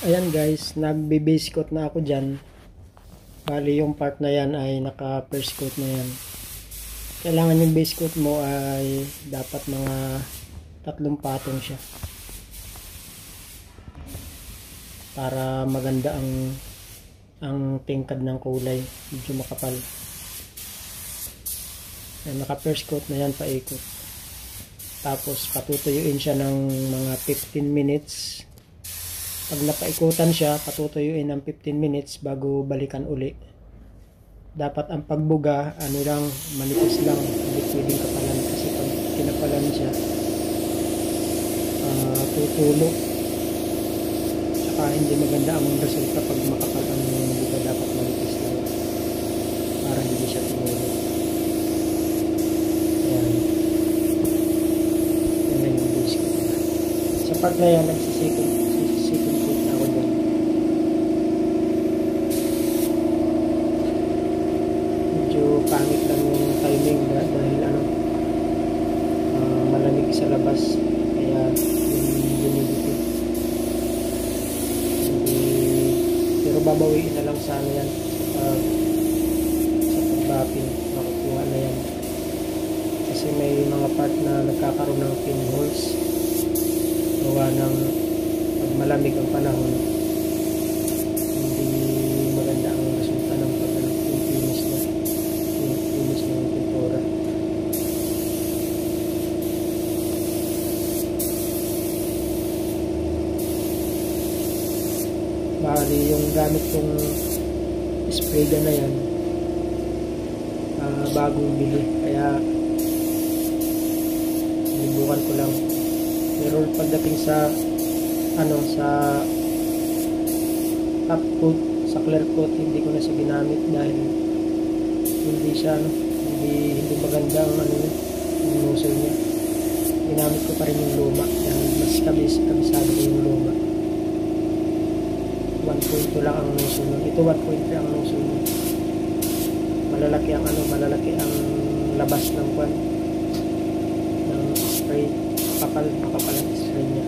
Ayan guys, nagbe-base coat na ako dyan. Bali yung part na yan ay naka first coat na yan. Kailangan yung base coat mo ay dapat mga 3 patong siya. Para maganda ang tingkad ng kulay. Medyo makapal. Ayan, naka first coat na yan paikot. Tapos patutuyuin siya ng mga 15 minutes. Pag napaikutan siya, patutuyuin ng 15 minutes bago balikan uli. Dapat ang pagbuga, ano lang, manipis lang. Hindi pwedeng kapalan kasi pag kinapalan siya, tutulo. Saka hindi maganda ang resulta pag makapal ang buga, dapat manipis lang. Para hindi siya tumulo. Ayan. Yan yung base ko. Sa part na yan, nagsisikot coat na ako dyan. Medyo pangit lang yung timing dahil malamig sa labas, kaya yung humidity. Pero babawiin na lang sana yan sa pag-bapping, makukuha na yan. Kasi may mga part na nagkakaroon ng pinholes gawa ng pag malamig ang panahon, hindi maganda ang resulta ng finish ng pintura. Bali yung gamit kong spray gun na yan, bagong bili, kaya nibukan ko lang. Pero pagdating sa sa top coat, sa clear coat, hindi ko na siya ginamit dahil hindi siya hindi maganda ang yung nozzle niya. Ginamit ko pa rin yung luma dahil mas kabisado ko yung luma. 1.2 lang ang nozzle nun. Ito 1.3 ang nozzle nun. Malalaki ang labas ng spray. Makapal ang spray niya.